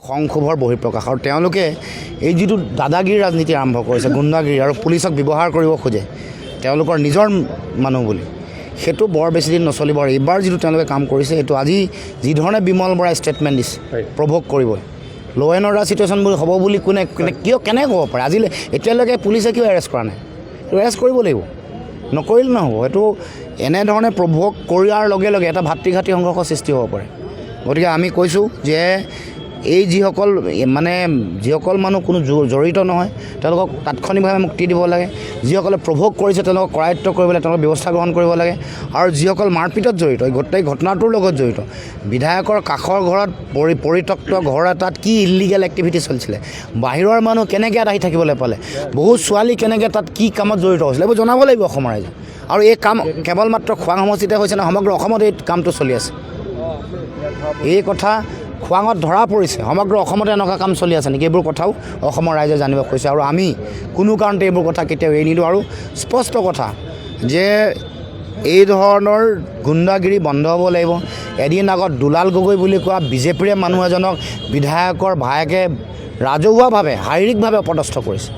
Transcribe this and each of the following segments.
সংক্ষোভৰ বহিঃপ্ৰকাশ আৰু তেওঁলোকে এই যিটো দাদাগিৰি ৰাজনীতি আৰম্ভ কৰিছে গুণ্ডাগিৰি আৰু পুলিচক ব্যৱহাৰ কৰিব খোজে তেওঁলোকৰ নিজৰ মানুহ বুলি সেইটো বৰ বেছি দিন নচলিব আৰু এইবাৰ যিটো তেওঁলোকে কাম কৰিছে এইটো আজি যি ধৰণে বিমল বৰাই ষ্টেটমেণ্ট দিছে প্ৰভোগ কৰিব ল' এণ্ড অৰ্ডাৰ চিটুৱেশ্যন বুলি হ'ব বুলি কোনে কেনেকৈ ক'ব পাৰে আজিলৈ এতিয়ালৈকে পুলিচে কিয় এৰেষ্ট কৰা নাই এৰেষ্ট কৰিব লাগিব নকৰিলে নহ'ব এইটো এনেধৰণে প্ৰভোগ কৰাৰ লগে লগে এটা ভাতৃঘাতী সংঘৰ্ষৰ সৃষ্টি হ'ব পাৰে গতিকে আমি কৈছোঁ যে এই যিসকল মানুহ কোনো জড়িত নহয় তেওঁলোকক তাৎক্ষণিকভাৱে মুক্তি দিব লাগে যিসকলে প্ৰভোগ কৰিছে তেওঁলোকক কৰায়ত্ব কৰিবলৈ তেওঁলোকৰ ব্যৱস্থা গ্ৰহণ কৰিব লাগে আৰু যিসকল মাৰপিটত জড়িত এই গোটেই ঘটনাটোৰ লগত জড়িত বিধায়কৰ কাষৰ ঘৰত পৰিত্যক্ত ঘৰ এটাত কি ইলিগেল এক্টিভিটি চলিছিলে বাহিৰৰ মানুহ কেনেকৈ ইয়াত আহি থাকিবলৈ পালে বহু ছোৱালী কেনেকৈ তাত কি কামত জড়িত হৈছিলে এইবোৰ জনাব লাগিব অসমৰ ৰাইজে আৰু এই কাম কেৱল মাত্ৰ খোৱাং সমষ্টিতে হৈছে নহয় সমগ্ৰ অসমত এই কামটো চলি আছে এই কথা খোৱাঙত ধৰা পৰিছে সমগ্ৰ অসমতে এনেকুৱা কাম চলি আছে নেকি এইবোৰ কথাও অসমৰ ৰাইজে জানিব খুজিছে আৰু আমি কোনো কাৰণতে এইবোৰ কথা কেতিয়াও এৰি নিদিওঁ আৰু স্পষ্ট কথা যে এই ধৰণৰ গুণ্ডাগিৰি বন্ধ হ'ব লাগিব এদিন আগত দুলাল গগৈ বুলি কোৱা বিজেপিৰে মানুহ এজনক বিধায়কৰ ভায়েকে ৰাজহুৱাভাৱে শাৰীৰিকভাৱে অপদস্থ কৰিছে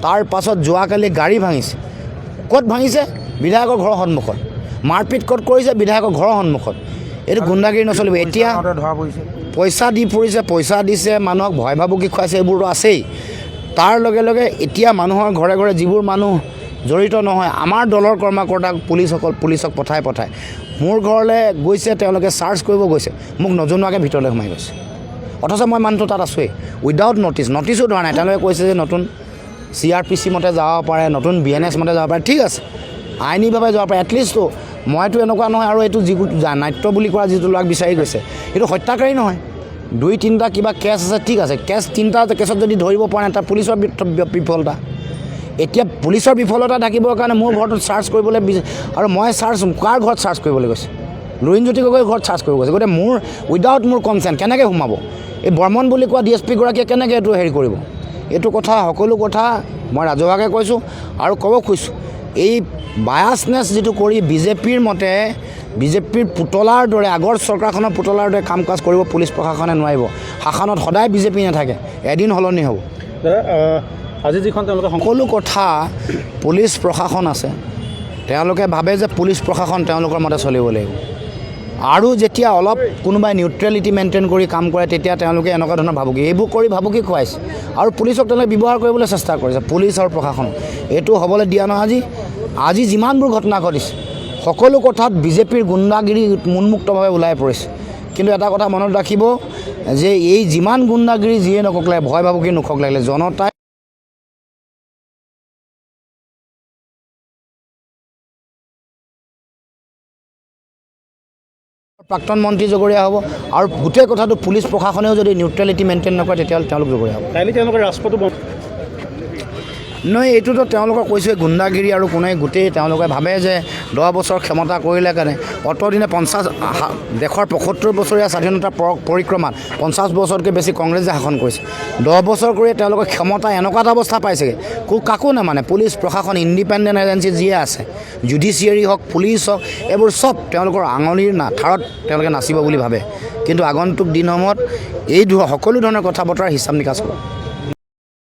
তাৰ পাছত যোৱাকালি গাড়ী ভাঙিছে ক'ত ভাঙিছে বিধায়কৰ ঘৰৰ সন্মুখত মাৰপিট ক'ত কৰিছে বিধায়কৰ ঘৰৰ সন্মুখত এইটো গুণ্ডাগিৰি নচলিব এতিয়া পইচা দি ফুৰিছে পইচা দিছে মানুহক ভয় ভাবুকি খুৱাইছে এইবোৰতো আছেই তাৰ লগে লগে এতিয়া মানুহৰ ঘৰে ঘৰে যিবোৰ মানুহ জড়িত নহয় আমাৰ দলৰ কৰ্মকৰ্তাক পুলিচক পঠাই মোৰ ঘৰলৈ গৈছে তেওঁলোকে চাৰ্চ কৰিব গৈছে মোক নজনোৱাকৈ ভিতৰলৈ সোমাই গৈছে অথচ মই মানুহটো তাত আছোৱেই উইদাউট নটিছো ধৰা নাই তেওঁলোকে কৈছে যে নতুন CRPC মতে যাব পাৰে নতুন BNS মতে যাব পাৰে ঠিক আছে আইনীভাৱে যাব পাৰে এটলিষ্টটো মইতো এনেকুৱা নহয় আৰু এইটো যিটো নাট্য বুলি কোৱা যিটো ল'ৰাক বিচাৰি গৈছে এইটো হত্যাকাৰী নহয় 2-3টা কিবা কেছ আছে ঠিক আছে কেছ 3টা কেছত যদি ধৰিব পৰা নাই তাৰ পুলিচৰ বিফলতা এতিয়া পুলিচৰ বিফলতা ঢাকিবৰ কাৰণে মোৰ ঘৰটোত চাৰ্চ কৰিবলৈ আৰু মই কাৰ ঘৰত চাৰ্চ কৰিবলৈ গৈছে লুৰিণজ্যোতি গগৈৰ ঘৰত চাৰ্চ কৰিব গৈছে গতিকে মোৰ উইদাউট মোৰ কনচেণ্ট কেনেকৈ সোমাব এই বৰ্মন বুলি কোৱা DSP গৰাকীয়ে কেনেকৈ এইটো হেৰি কৰিব এইটো কথা সকলো কথা মই ৰাজহুৱাকৈ কৈছোঁ আৰু ক'ব খুজিছোঁ এই বায়াছনেছ যিটো কৰি বিজেপিৰ পুতলাৰ দৰে আগৰ চৰকাৰখনৰ পুতলাৰ দৰে কাম কাজ কৰিব পুলিচ প্ৰশাসনে নোৱাৰিব শাসনত সদায় বিজেপি নাথাকে এদিন সলনি হ'ব আজি যিখন তেওঁলোকে সকলো কথা পুলিচ প্ৰশাসন আছে তেওঁলোকে ভাবে যে পুলিচ প্ৰশাসন তেওঁলোকৰ মতে চলিব লাগিব আৰু যেতিয়া অলপ কোনোবাই নিউট্ৰেলিটি মেইনটেইন কৰি কাম কৰে তেতিয়া তেওঁলোকে এনেকুৱা ধৰণৰ এইবোৰ কৰি ভাবুকি খুৱাইছে আৰু পুলিচক তেওঁলোকে ব্যৱহাৰ কৰিবলৈ চেষ্টা কৰিছে পুলিচ আৰু প্ৰশাসন এইটো হ'বলৈ দিয়া নহয় আজি যিমানবোৰ ঘটনা ঘটিছে সকলো কথাত বিজেপিৰ গুণ্ডাগিৰি উন্মুক্তভাৱে ওলাই পৰিছে কিন্তু এটা কথা মনত ৰাখিব যে এই যিমান গুণ্ডাগিৰি যিয়ে নকওক লাগে ভয় ভাবুকি নোখক লাগিলে জনতাই প্ৰাক্তন মন্ত্ৰী জগৰীয়া হ'ব আৰু গোটেই কথাটো পুলিচ প্ৰশাসনেও যদি নিউট্ৰেলিটি মেইনটেইন নকৰে তেতিয়াহ'লে তেওঁলোক জগৰীয়া হ'ব কাইলৈ তেওঁলোকে ৰাজপথটো নহয় এইটোতো তেওঁলোকক কৈছে গুণ্ডাগিৰি আৰু কোনে গোটেই তেওঁলোকে ভাবে যে 10 বছৰ ক্ষমতা কৰিলে কাৰণে অতদিনে দেশৰ 75 বছৰীয়া স্বাধীনতা পৰিক্ৰমাত 50 বছৰতকৈ বেছি কংগ্ৰেছে শাসন কৰিছে 10 বছৰ কৰি তেওঁলোকৰ ক্ষমতা এনেকুৱা এটা অৱস্থা পাইছেগৈ কাকো নামানে পুলিচ প্ৰশাসন ইণ্ডিপেণ্ডেণ্ট এজেঞ্চি যিয়ে আছে জুডিচিয়াৰী হওক পুলিচ হওক এইবোৰ চব তেওঁলোকৰ আঙুলিৰ ঠাৰত তেওঁলোকে নাচিব বুলি ভাবে কিন্তু আগন্তুক দিনসমূহত এই সকলো ধৰণৰ কথা বতৰা হিচাপ নিকাচ কৰিব